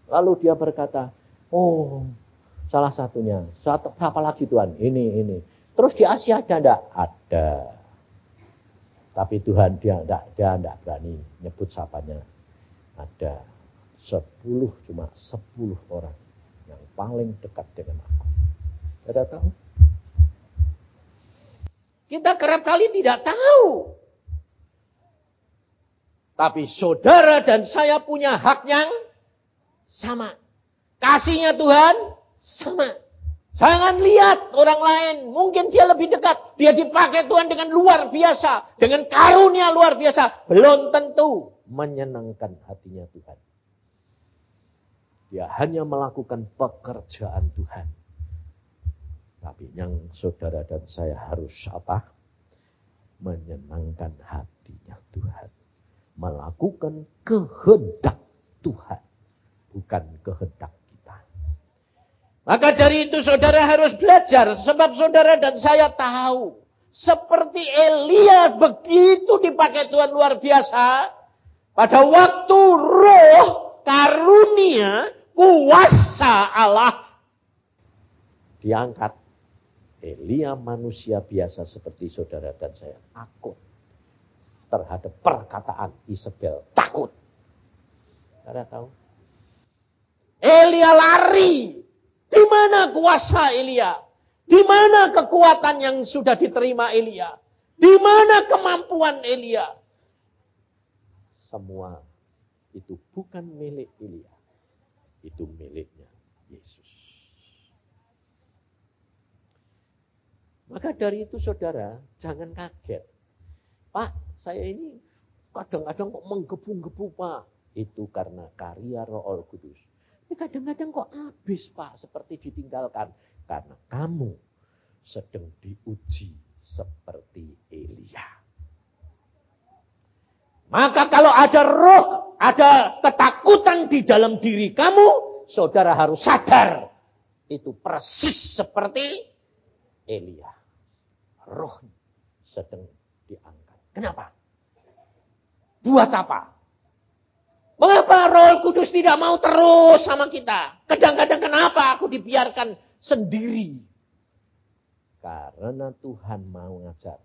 Lalu dia berkata, oh salah satunya, apa lagi Tuhan? Ini. Terus di Asia ada enggak? Ada. Tapi Tuhan dia enggak berani nyebut sapanya. Ada 10, cuma 10 orang yang paling dekat dengan aku. Saudara tahu? Kita kerap kali tidak tahu. Tapi saudara dan saya punya hak yang sama. Kasihnya Tuhan sama. Jangan lihat orang lain. Mungkin dia lebih dekat. Dia dipakai Tuhan dengan luar biasa. Dengan karunia luar biasa. Belum tentu menyenangkan hatinya Tuhan. Dia hanya melakukan pekerjaan Tuhan. Tapi yang saudara dan saya harus apa? Menyenangkan hatinya Tuhan. Melakukan kehendak Tuhan. Bukan kehendak kita. Maka dari itu saudara harus belajar. Sebab saudara dan saya tahu. Seperti Elia begitu dipakai Tuhan luar biasa. Pada waktu roh, karunia, kuasa Allah diangkat. Elia manusia biasa seperti saudara dan saya takut terhadap perkataan Isabel. Takut. Saudara tahu? Elia lari. Di mana kuasa Elia? Di mana kekuatan yang sudah diterima Elia? Di mana kemampuan Elia? Semua itu bukan milik Elia. Itu miliknya Yesus. Maka dari itu saudara, jangan kaget. Pak, saya ini kadang-kadang kok menggebu-gebu Pak. Itu karena karya Roh Kudus. Tapi kadang-kadang kok habis Pak, seperti ditinggalkan. Karena kamu sedang diuji seperti Elia. Maka kalau ada roh, ada ketakutan di dalam diri kamu, saudara harus sadar. Itu persis seperti Elia. Roh sedang diangkat. Kenapa? Buat apa? Mengapa Roh Kudus tidak mau terus sama kita? Kadang-kadang kenapa aku dibiarkan sendiri? Karena Tuhan mau ngajar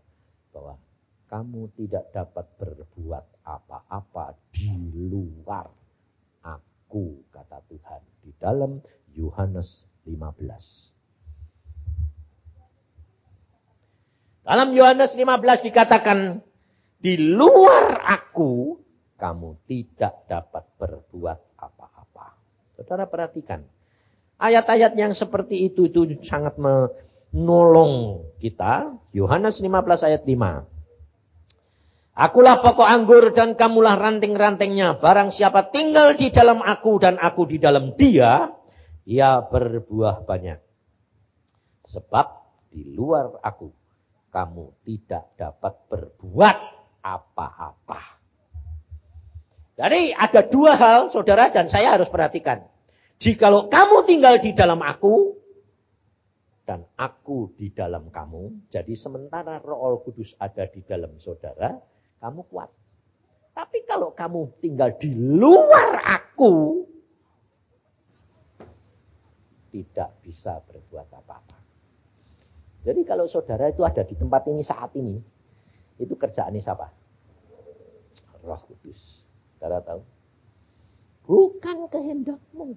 bahwa kamu tidak dapat berbuat apa-apa di luar aku, kata Tuhan. Di dalam Yohanes 15. Dalam Yohanes 15 dikatakan, di luar aku, kamu tidak dapat berbuat apa-apa. Saudara perhatikan. Ayat-ayat yang seperti itu sangat menolong kita. Yohanes 15 ayat 5. Akulah pokok anggur dan kamulah ranting-rantingnya. Barang siapa tinggal di dalam aku dan aku di dalam dia, ia berbuah banyak. Sebab di luar aku, kamu tidak dapat berbuat apa-apa. Jadi ada dua hal saudara dan saya harus perhatikan. Jikalau kamu tinggal di dalam aku, dan aku di dalam kamu, jadi sementara Roh Kudus ada di dalam saudara, kamu kuat. Tapi kalau kamu tinggal di luar aku, tidak bisa berbuat apa-apa. Jadi kalau saudara itu ada di tempat ini saat ini, itu kerjaannya siapa? Roh Kudus. Saudara tahu? Bukan kehendakmu.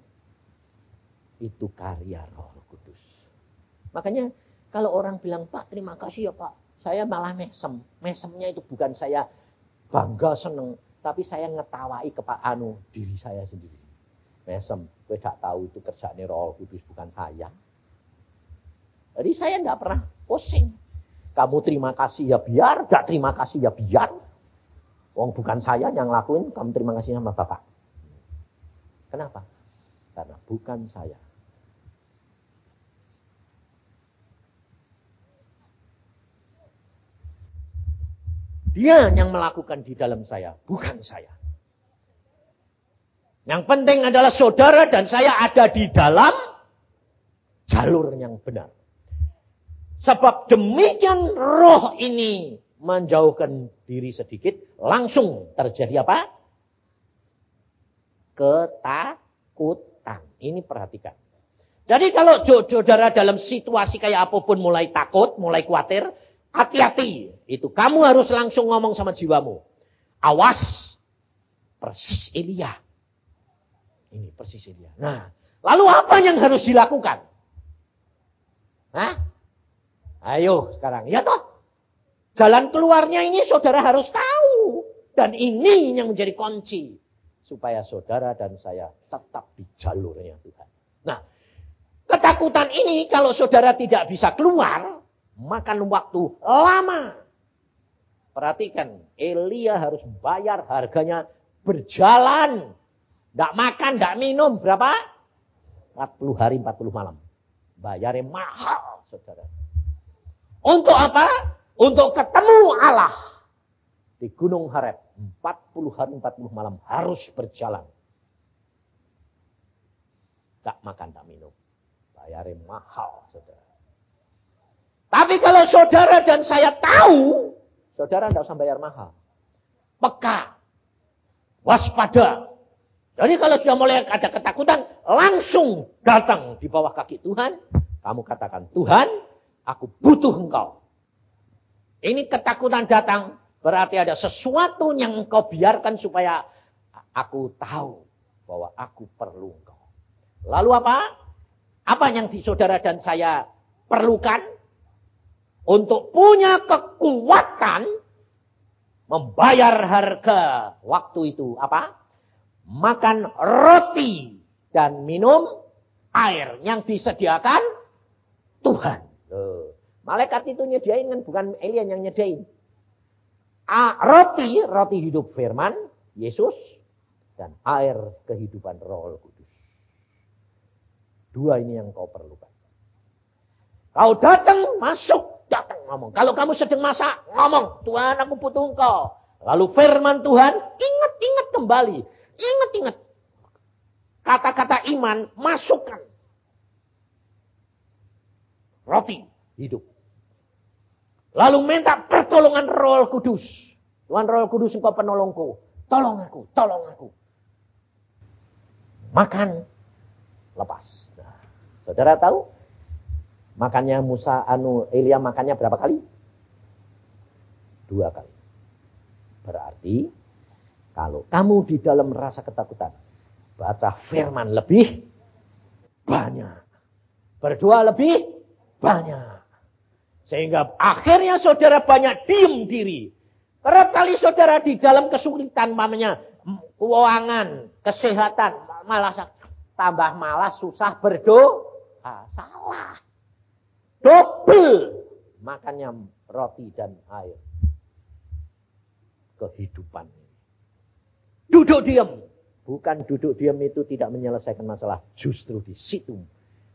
Itu karya Roh Kudus. Makanya kalau orang bilang, Pak terima kasih ya Pak, saya malah mesem. Mesemnya itu bukan saya bangga seneng, tapi saya ngetawai diri saya sendiri. Mesem, gue tak tahu itu kerjaannya Roh Kudus bukan saya. Jadi saya tidak pernah pusing. Kamu terima kasih ya biar, gak terima kasih ya biar. Wong bukan saya yang lakuin, kamu terima kasih sama Bapak. Kenapa? Karena bukan saya. Dia yang melakukan di dalam saya, bukan saya. Yang penting adalah saudara dan saya ada di dalam jalur yang benar. Sebab demikian roh ini menjauhkan diri sedikit, langsung terjadi apa? Ketakutan. Ini perhatikan. Jadi kalau saudara dalam situasi kayak apapun mulai takut, mulai khawatir, hati-hati. Itu kamu harus langsung ngomong sama jiwamu. Awas. Persis Elia. Ini persis Elia. Nah, lalu apa yang harus dilakukan? Hah? Ayo sekarang. Ya toh. Jalan keluarnya ini saudara harus tahu. Dan ini yang menjadi kunci. Supaya saudara dan saya tetap di jalurnya Tuhan. Nah, ketakutan ini kalau saudara tidak bisa keluar, makan waktu lama. Perhatikan, Elia harus bayar harganya berjalan. Tidak makan, tidak minum. Berapa? 40 hari, 40 malam. Bayarnya mahal, saudara. Untuk apa? Untuk ketemu Allah. Di Gunung Horeb. 40 hari, 40 malam. Harus berjalan. Tak makan, tak minum. Bayarnya mahal, saudara. Tapi kalau saudara dan saya tahu, saudara tidak usah bayar mahal. Peka. Waspada. Jadi kalau sudah mulai ada ketakutan, langsung datang di bawah kaki Tuhan. Kamu katakan, Tuhan, Aku butuh engkau. Ini ketakutan datang, berarti ada sesuatu yang engkau biarkan supaya aku tahu bahwa aku perlu engkau. Lalu apa? Apa yang saudara dan saya perlukan? Untuk punya kekuatan membayar harga waktu itu. Apa? Makan roti dan minum air yang disediakan Tuhan. Malaikat itu nyediain kan, bukan alien yang nyediain. Roti hidup firman, Yesus, dan air kehidupan Roh Kudus. Dua ini yang kau perlukan. Kau datang, masuk, datang, ngomong. Kalau kamu sedang masak, ngomong, Tuhan aku butuh engkau. Lalu firman Tuhan, ingat kembali. Ingat. Kata-kata iman, masukkan. Roti, hidup. Lalu minta pertolongan Roh Kudus. Tuhan Roh Kudus engkau penolongku. Tolong aku. Makan. Lepas. Nah, saudara tahu? Makannya Elia makannya berapa kali? 2 kali. Berarti, kalau kamu di dalam rasa ketakutan, baca firman lebih banyak. Berdoa lebih banyak. Sehingga akhirnya saudara banyak diem diri. Kerap kali saudara di dalam kesulitan, mamanya keuangan, kesehatan, malas tambah malas, susah berdoa. Salah. Double makannya roti dan air. Kehidupan. Duduk diam. Bukan duduk diam itu tidak menyelesaikan masalah. Justru di situ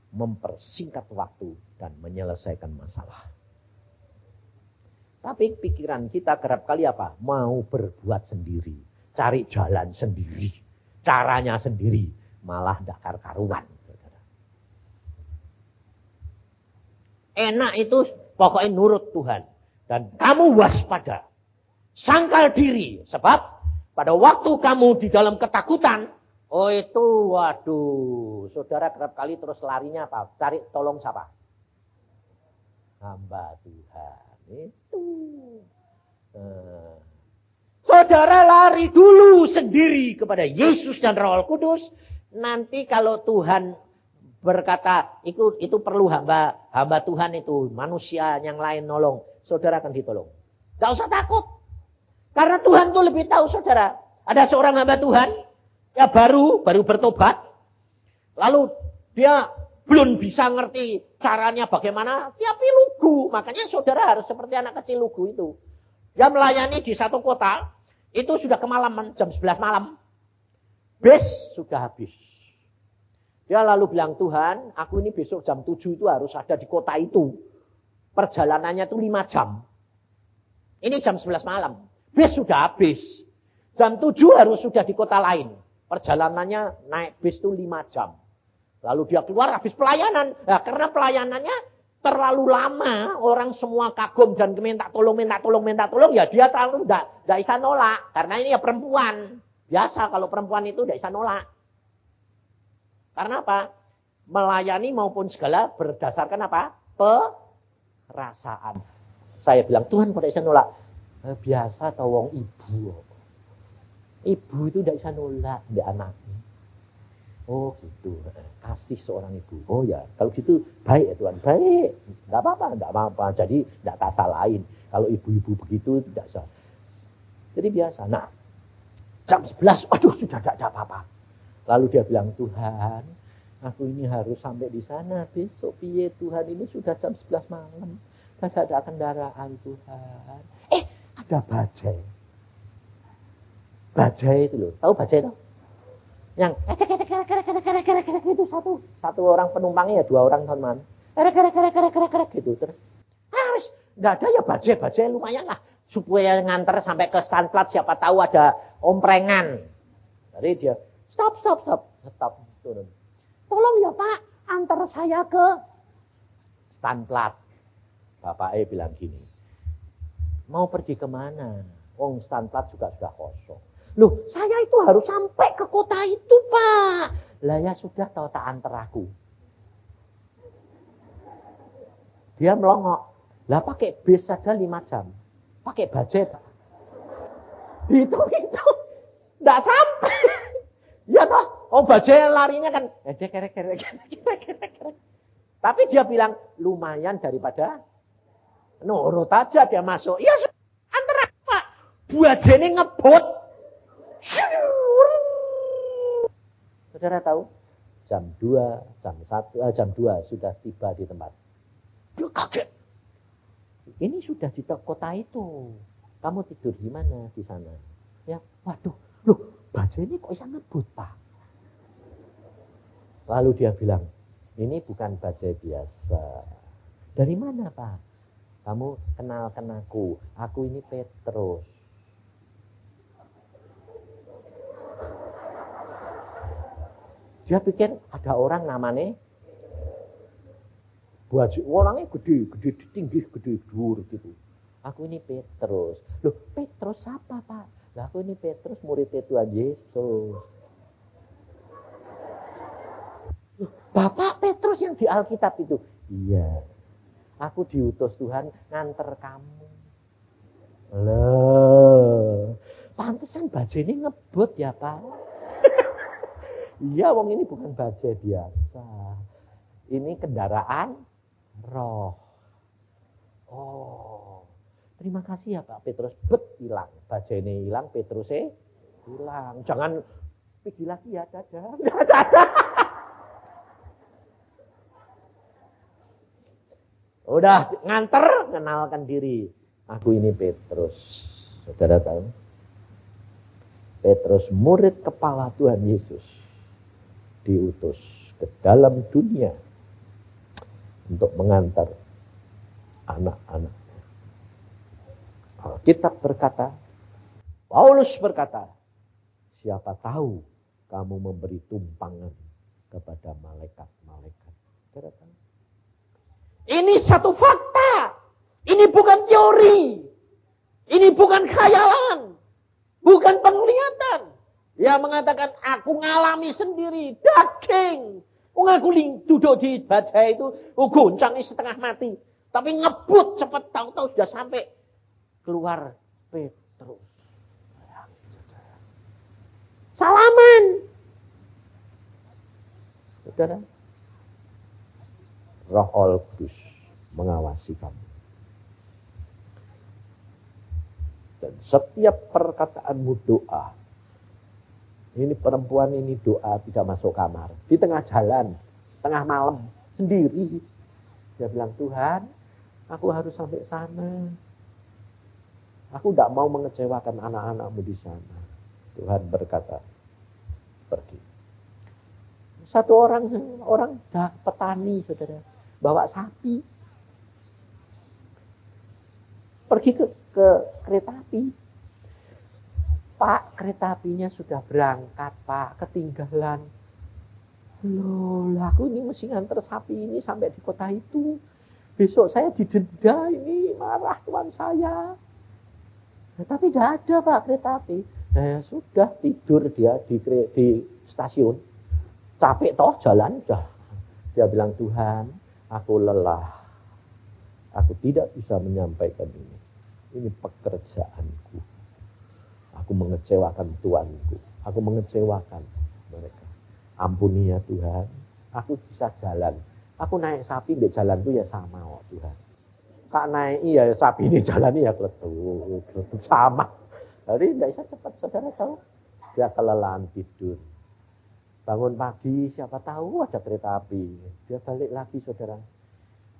mempersingkat waktu dan menyelesaikan masalah. Tapi pikiran kita kerap kali apa? Mau berbuat sendiri. Cari jalan sendiri. Caranya sendiri. Malah tidak karu-karuan. Enak itu pokoknya nurut Tuhan. Dan kamu waspada. Sangkal diri. Sebab pada waktu kamu di dalam ketakutan. Oh itu waduh. Saudara kerap kali terus larinya apa? Cari tolong siapa? Hamba Tuhan. Itu. Saudara lari dulu sendiri kepada Yesus dan Roh Kudus. Nanti kalau Tuhan berkata, itu perlu hamba Tuhan itu. Manusia yang lain nolong. Saudara akan ditolong. Gak usah takut. Karena Tuhan tuh lebih tahu saudara. Ada seorang hamba Tuhan. Ya baru bertobat. Lalu dia belum bisa ngerti caranya bagaimana. Tapi lugu. Makanya saudara harus seperti anak kecil lugu itu. Dia melayani di satu kota. Itu sudah kemalaman. Jam 11 malam. Bis sudah habis. Dia lalu bilang, Tuhan, aku ini besok jam 7 itu harus ada di kota itu. Perjalanannya itu 5 jam. Ini jam 11 malam. Bis sudah habis. Jam 7 harus sudah di kota lain. Perjalanannya naik bis itu 5 jam. Lalu dia keluar habis pelayanan. Nah, karena pelayanannya terlalu lama. Orang semua kagum dan minta tolong. Ya dia terlalu tidak bisa nolak. Karena ini ya perempuan. Biasa kalau perempuan itu tidak bisa nolak. Karena apa? Melayani maupun segala berdasarkan apa? Perasaan. Saya bilang, Tuhan kok tidak bisa nolak? Biasa tau wong ibu. Ibu itu tidak bisa nolak di anaknya. Oh gitu. Kasih seorang ibu. Oh ya, kalau gitu baik ya Tuhan. Baik. Tidak apa-apa. Jadi tidak tak salahin. Kalau ibu-ibu begitu tidak salah. Jadi biasa. Nah, jam 11, aduh sudah tidak ada apa-apa. Lalu dia bilang, Tuhan, aku ini harus sampai di sana besok. Piye Tuhan, ini sudah jam 11 malam. Tidak ada kendaraan Tuhan. Ada bajai. Bajai itu loh. Tahu bajai itu? Yang itu satu orang penumpangnya ya 2 orang teman. Gitu terus. Harus enggak ada ya bajai lumayan lah supaya nganter sampai ke Stanplat, siapa tahu ada omprengan. Jadi dia stop turun. Tolong ya Pak, antar saya ke Stanplat. Bapak bilang gini. Mau pergi kemana? Wong Stanplat juga sudah kosong. Loh, saya itu harus sampai ke kota itu, Pak. Lah ya sudah, tahu tak antar aku. Dia melongok. Lah pakai bis saja 5 jam. Pakai budget. Itu. Nggak sampai. Ya toh. Oh budget larinya kan. Kerek. Tapi dia bilang lumayan daripada nurut aja dia masuk. Ya antara apa? Budgetnya ngebut. Saudara tahu? Jam 2 sudah tiba di tempat. Dia kaget. Ini sudah di kota itu. Kamu tidur di mana di sana? Ya, waduh, loh, baja ini kok bisa ngebut, Pak? Lalu dia bilang, ini bukan baja biasa. Dari mana, Pak? Kamu kenalkan aku. Aku ini Petrus. Dia pikir ada orang namanya baju orangnya gede, tinggi, gede, dur gitu. Aku ini Petrus. Loh, Petrus siapa, Pak? Lah aku ini Petrus, muridnya Tuhan Yesus. Loh, Bapak Petrus yang di Alkitab itu? Iya. Aku diutus Tuhan nganter kamu. Loh, pantesan baju ini ngebut ya, Pak? Iya, wong ini bukan baju biasa. Ini kendaraan roh. Oh, terima kasih ya Pak Petrus. Hilang. Bajanya hilang, Petrusnya hilang. Jangan pergi lagi ya, dadah. Udah nganter, kenalkan diri. Aku ini Petrus. Saudara tahu? Petrus murid kepala Tuhan Yesus. Diutus ke dalam dunia untuk mengantar anak-anaknya. Alkitab berkata, Paulus berkata, siapa tahu kamu memberi tumpangan kepada malaikat-malaikat. Ini satu fakta. Ini bukan teori. Ini bukan khayalan. Bukan penglihatan. Dia mengatakan, aku ngalami sendiri. Daging. Aku duduk di baja itu, goncang setengah mati. Tapi ngebut cepat, tahu-tahu sudah sampai keluar Petrus. Salaman. Saudara, Roh Kudus mengawasi kamu. Dan setiap perkataanmu doa. Ini perempuan ini doa tidak masuk kamar. Di tengah jalan, tengah malam, sendiri. Dia bilang, Tuhan, aku harus sampai sana. Aku tidak mau mengecewakan anak-anakmu di sana. Tuhan berkata, pergi. Satu orang petani, saudara, bawa sapi. Pergi ke kereta api. Pak, kereta apinya sudah berangkat, Pak. Ketinggalan. Loh, aku ini mesti nganter sapi ini sampai di kota itu. Besok saya didenda ini, marah tuan saya. Nah, tapi tidak ada, Pak, kereta api. Nah, sudah tidur dia di stasiun. Capek toh jalan, sudah. Dia bilang, Tuhan, aku lelah. Aku tidak bisa menyampaikan ini. Ini pekerjaanku. Aku mengecewakan Tuanku. Aku mengecewakan mereka. Ampuni ya Tuhan. Aku bisa jalan. Aku naik sapi di jalan itu ya sama kok Tuhan. Kak naik ya sapi ini jalan ya kletuk sama. Jadi tidak bisa cepat, saudara tahu. Dia kelelahan tidur. Bangun pagi siapa tahu ada kereta api. Dia balik lagi saudara.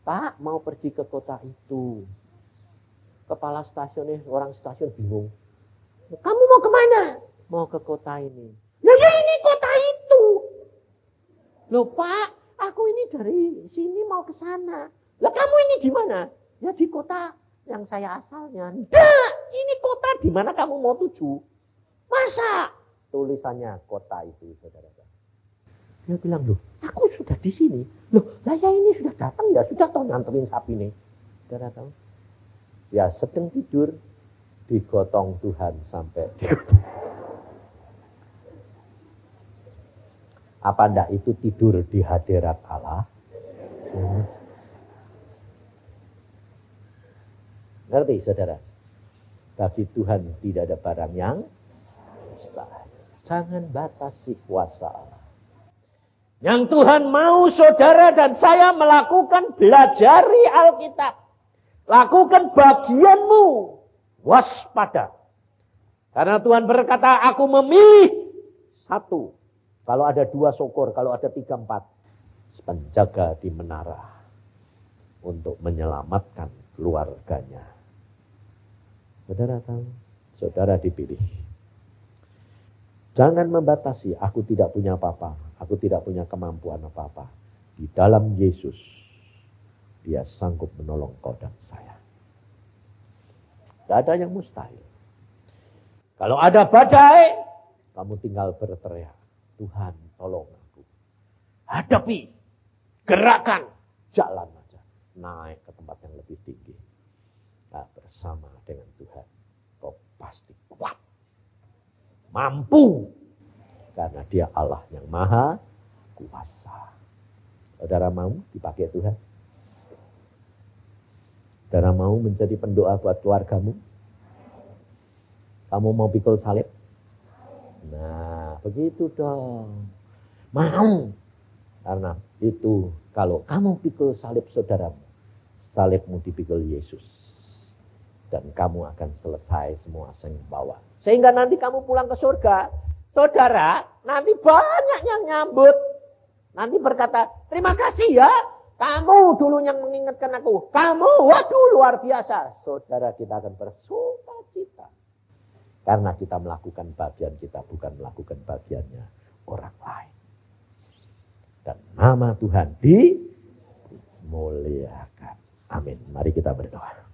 Pak mau pergi ke kota itu. Kepala stasiunnya orang stasiun bingung. Kamu mau kemana? Mau ke kota ini. Ya ini kota itu. Loh Pak, aku ini dari sini mau ke sana. Lah kamu ini di mana? Ya di kota yang saya asalnya. Nggak, ini kota di mana kamu mau tuju. Masa? Tulisannya kota itu, saudara. Dia bilang, loh, aku sudah di sini. Loh, saya ini sudah datang ya, sudah tahu nganterin sapi nih. Saudara tahu? Ya sedang tidur. Digotong Tuhan sampai apa ndak itu tidur di hadirat Allah? Ngerti saudara? Bagi Tuhan tidak ada barang yang mustahil. Jangan batasi kuasa Allah. Yang Tuhan mau saudara dan saya melakukan, belajari Alkitab. Lakukan bagianmu. Waspada. Karena Tuhan berkata, aku memilih satu. Kalau ada 2 syukur, kalau ada 3, 4. Penjaga di menara. Untuk menyelamatkan keluarganya. Saudara tahu, saudara dipilih. Jangan membatasi, aku tidak punya apa-apa. Aku tidak punya kemampuan apa-apa. Di dalam Yesus, Dia sanggup menolong kau dan saya. Tidak ada yang mustahil. Kalau ada badai, kamu tinggal berteriak. Tuhan tolong aku. Hadapi, gerakan, jalan aja. Naik ke tempat yang lebih tinggi. Nah, bersama dengan Tuhan, kau pasti kuat. Mampu. Karena Dia Allah yang maha kuasa. Saudara mau dipakai Tuhan? Saudara mau menjadi pendoa buat keluargamu? Kamu mau pikul salib? Nah, begitu dong. Mau. Karena itu, kalau kamu pikul salib saudaramu, salibmu dipikul Yesus. Dan kamu akan selesai semua yang bawa. Sehingga nanti kamu pulang ke surga. Saudara, nanti banyak yang nyambut. Nanti berkata, terima kasih ya. Kamu dulu yang mengingatkan aku. Kamu, waduh luar biasa. Saudara, kita akan bersuka cita. Karena kita melakukan bagian kita, bukan melakukan bagiannya orang lain. Dan nama Tuhan dimuliakan. Amin. Mari kita berdoa.